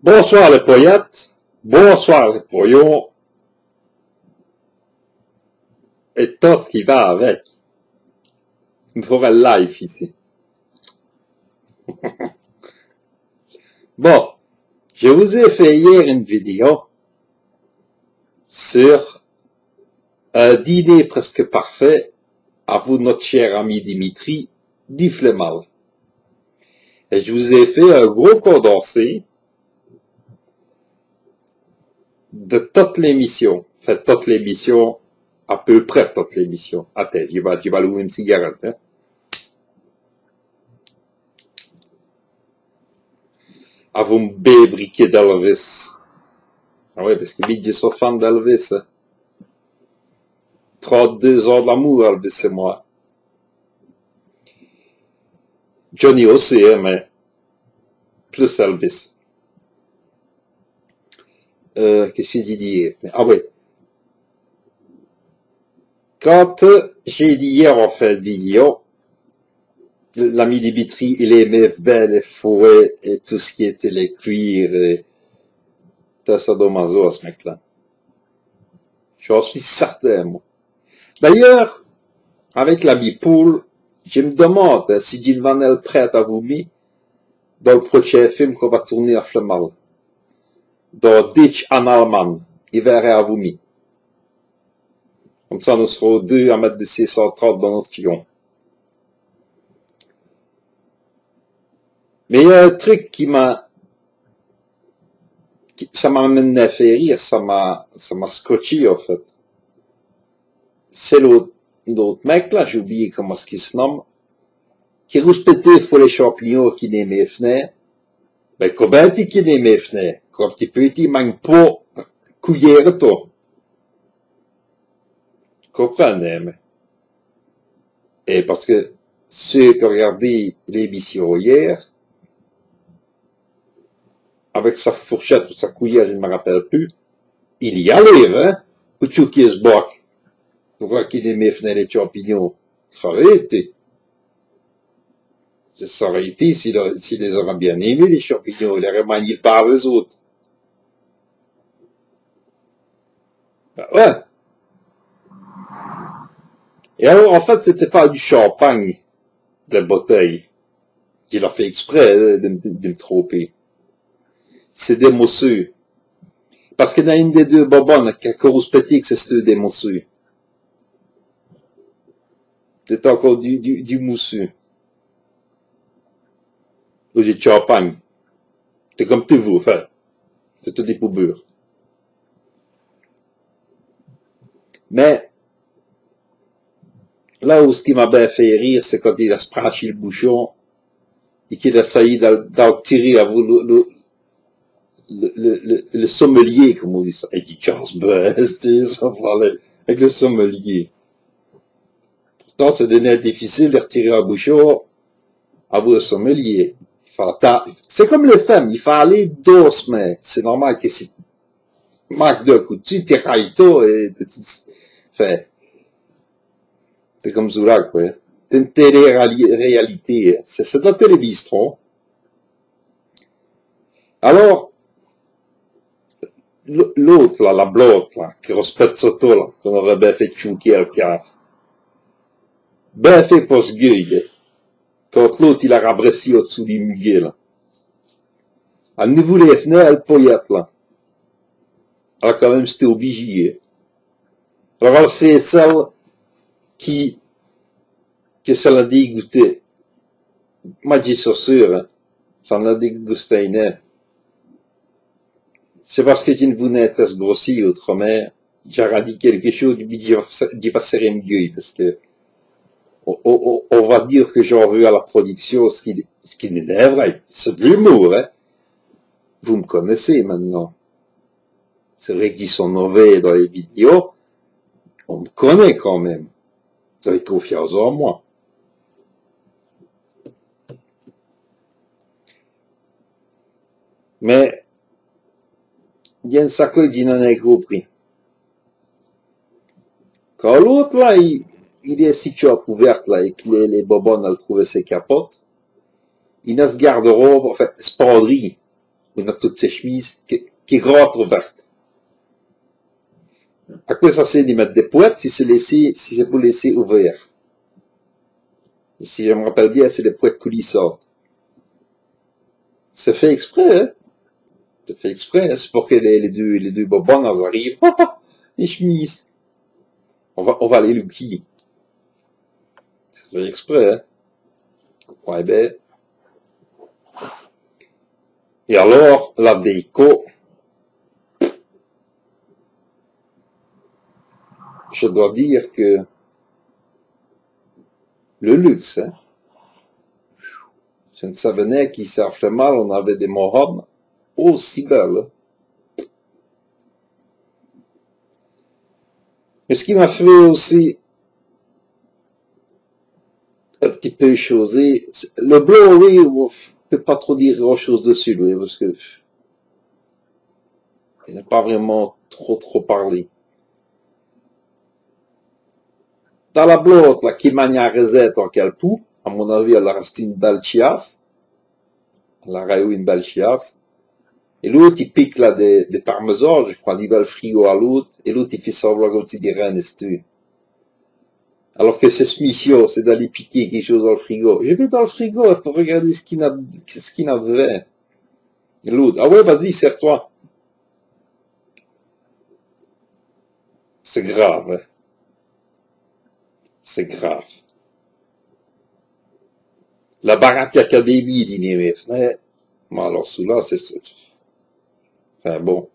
Bonsoir les poillettes, bonsoir les poillons, et tout ce qui va avec. Il faudra le live ici. Bon, je vous ai fait hier une vidéo sur un dîner presque parfait à vous, notre cher ami Dimitri, dit Flemmal. Et je vous ai fait un gros condensé de toute l'émission. Enfin, toute l'émission, à peu près toute l'émission. Attends, je vais allumer une cigarette. Hein. À vous me bébriquer d'Elvis. Ah ouais, parce que je suis fan d'Elvis. Hein. 32 ans d'amour, Elvis, c'est moi. Johnny aussi, hein, mais plus Elvis. Qu'est-ce que j'ai dit hier? Ah oui. Quand j'ai dit hier en fait vidéo, l'ami Dimitri, il aimait bien les fouets et tout ce qui était les cuirs et t'as sadomaso à ce mec-là. J'en suis certain, moi. D'ailleurs, avec l'ami Poul, je me demande hein, si Gilles Vanel prête à vous mettre dans le prochain film qu'on va tourner à Flemmal. Dans Ditch en Allemagne, il verrait à vous mettre. Comme ça, nous serons deux à mettre des 630 dans notre fion. Mais il y a un truc ça m'a amené à faire rire, ça m'a scotché, en fait. C'est l'autre mec, là, j'ai oublié comment ce qu'il se nomme, qui respectait faut les champignons qui n'aiment les fenêtres. Ben, comment tu qui n'aiment les fenêtres? Quand tu peux, il manque pas couillère, toi. Comprenez, mais. Et parce que ceux qui ont regardé l'émission hier, avec sa fourchette ou sa cuillère, je ne me rappelle plus, il y allait, hein, ou tu qui se boque. Pourquoi qu'il aimait faire les champignons? Ça aurait été. Ça aurait été s'il les aurait bien aimés, les champignons, il aurait manié par les autres. Ben ouais. Et alors, en fait, c'était pas du champagne, de la bouteille, qu'il a fait exprès de me tromper. C'est des mousseux. Parce qu'il y en a une des deux bonbonnes qui a cause petit que c'est des mousseux. C'est encore du mousseux. Ou du champagne. C'est comme tu veux, enfin. C'est tout des poubures. Mais, là où ce qui m'a bien fait rire, c'est quand il a spraché le bouchon, et qu'il a essayé d'en tirer à vous le sommelier, comme on dit ça. Et il dit Charles Best, ça parlait avec le sommelier. Pourtant, c'est devenu difficile de retirer un bouchon à vous le sommelier. C'est comme les femmes, il faut aller doucement. C'est normal que si tu manques d'un coup de dessus, t'es raïto et fait. C'est comme Zoula, quoi. C'est une télé-réalité. C'est de la télévision. Alors, l'autre, là, la blonde, là, qui respecte Soto, là, qu'on aurait bien fait chouquer le caf. Ben fait pour ce gueule, quand l'autre, il a rabressé au-dessous du muguet, là. À niveau des fenêtres, elle poillette, là. Alors, quand même, c'était obligé. Alors, elle fait celle que ça l'a dégoûté. Moi, j'ai ça sûr, hein. Ça l'a dégoûté, hein. C'est parce que tu ne voulais pas se grossir autrement. J'ai dit quelque chose, du pas serrer une gueule, parce que, on va dire que j'en veux à la production, ce qui n'est vrai. C'est de l'humour, hein. Vous me connaissez maintenant. C'est vrai qu'ils sont mauvais dans les vidéos. On me connaît quand même. Vous avez confiance en moi. Mais, il y a une sacoche qui n'en a compris. Quand l'autre, là, il est situé à couverte, là, et que les bonbonnes, elles trouvaient ses capotes, il a ce garde-robe, en fait, spadri. il a toutes ses chemises qui grattent ouvertes. À quoi ça sert d'y mettre des poètes si c'est pour laisser ouvert? Si je me rappelle bien, c'est des poètes coulissantes. C'est fait exprès, hein? C'est fait exprès, hein? C'est pour que les deux bobons arrivent. Les chemises. On va les looker. C'est fait exprès, hein? Ouais, ben. Et alors, la déco, je dois dire que le luxe, hein? Je ne savais qu'ils savent mal, on avait des mohawks aussi belles. Mais ce qui m'a fait aussi un petit peu choser, le blanc, oui, on ne peut pas trop dire grand chose dessus, lui, parce que il n'a pas vraiment trop parlé. Dans la blonde, là, qui manie à Resette en calpou, à mon avis, elle a resté une belle chiasse. Elle a eu une belle chiasse. Et l'autre, il pique là des parmesans, je crois, il va le frigo à l'autre, et l'autre, il fait semblant comme tu dirais un estu. Alors que c'est ce mission, c'est d'aller piquer quelque chose dans le frigo. Je vais dans le frigo pour regarder ce qu'il a de Et l'autre, ah ouais, vas-y, sers-toi. C'est grave, hein. C'est grave. La baraque académie, dit Németh. Mais alors, celui-là, c'est... Enfin bon,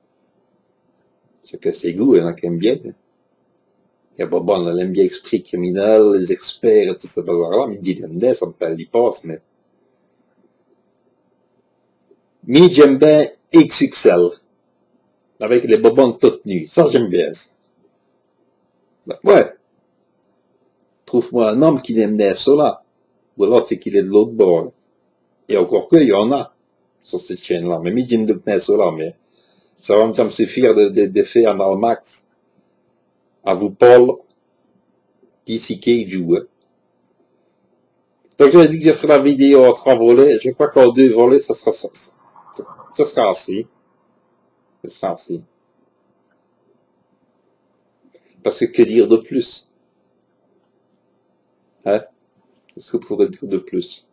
c'est que c'est goût, il y en a qui aiment bien. Il y a pas bon, on aime bien l'esprit criminel, les experts et tout ça, bazar-là, mais il dit, ça me parle, il passe, mais... Mais j'aime bien XXL, avec les bobons toutes nues. Ça, j'aime bien ça. Ben, ouais. Trouve-moi un homme qui aime bien ça, ou alors c'est qu'il est de l'autre bord. Et encore que, il y en a sur cette chaîne-là. Mais j'aime bien ça là, mais ça va me suffire de faire un Almax. À vous, Paul, d'ici qui joue. Donc, j'avais dit que je ferai la vidéo en 3 volets. Je crois qu'en 2 volets, ça sera assez. Ça sera assez. Parce que dire de plus? Hein? Qu'est-ce que vous pourrez dire de plus?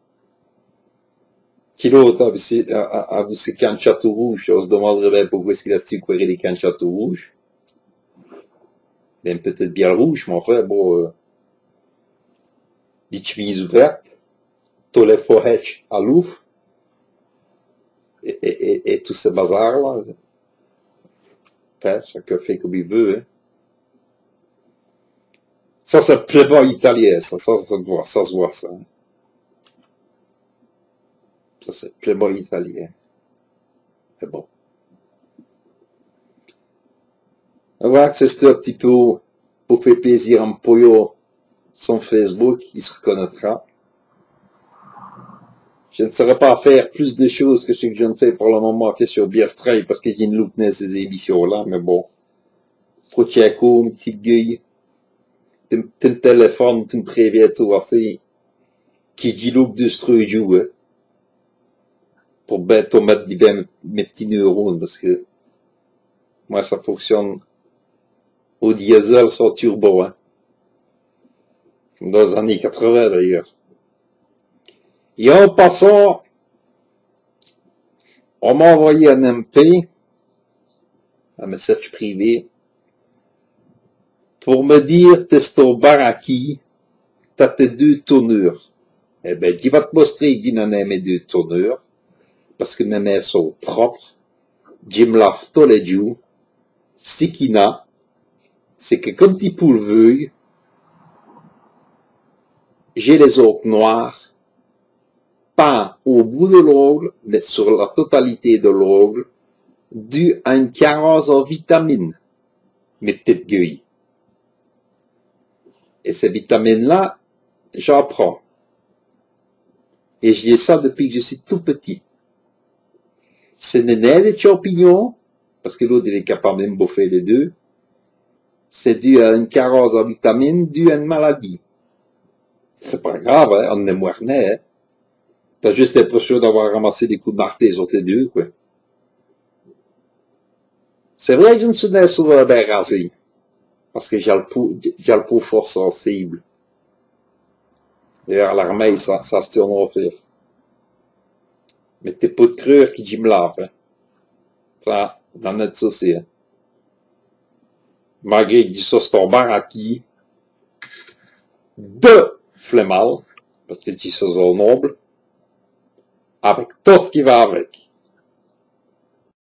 Qui l'autre, avec ces cannes château rouge, on se demanderait bien pourquoi est-ce qu'il a sucré des cannes château rouge. Même peut-être bien rouge, mais enfin, bon, des chemises ouvertes, tous les poètes à l'ouf, et tout ce bazar-là. Enfin, chacun fait comme il veut, hein. Ça, c'est playboy italien, ça se voit, ça. Ça, c'est playboy italien. C'est bon. Voilà, c'est un petit peu pour faire plaisir à un poyo son Facebook, il se reconnaîtra. Je ne saurais pas faire plus de choses que ce que je ne fais pour le moment que sur Bierstray, parce que j'ai une loupe dans ces émissions-là, mais bon. Protiaco, une petite gueule. Tu me téléphones, tu me préviens tout assez. Qui dit loup de strujo, hein. Pour bientôt mettre mes petits neurones, parce que moi, ça fonctionne au diesel sans turbo, hein. Comme dans les années 80, d'ailleurs. Et en passant, on m'a envoyé un MP, un message privé, pour me dire, testo baraki, t'as tes 2 tournures. Eh ben, tu vas te montrer qu'il en a mes 2 tournures, parce que mes mains sont propres. Je me lave tous les jours. Ce qu'il y a, c'est que comme tu pour le veuille, j'ai les ongles noirs, pas au bout de l'ongle, mais sur la totalité de l'ongle, dû à une carence en vitamines, mes petites gueuilles. Et ces vitamines-là, j'en prends. Et j'ai ça depuis que je suis tout petit. Ce n'est pas des champignons, parce que l'autre, il est capable de me bouffer les deux. C'est dû à une carence en vitamines, dû à une maladie. C'est pas grave, hein, on est moirné, hein. T'as juste l'impression d'avoir ramassé des coups de marteau sur tes deux, quoi. C'est vrai que je ne suis souvent bien rasé. Parce que j'ai le peau fort sensible. D'ailleurs, l'armée, ça se tourne au faire. Mais t'es pas de creux qui dit me lave, hein. Ça, j'en ai de ça aussi, hein. Malgré que dit ça, c'est ton baraki de flemmal, parce que dit ça, c'est noble, avec tout ce qui va avec.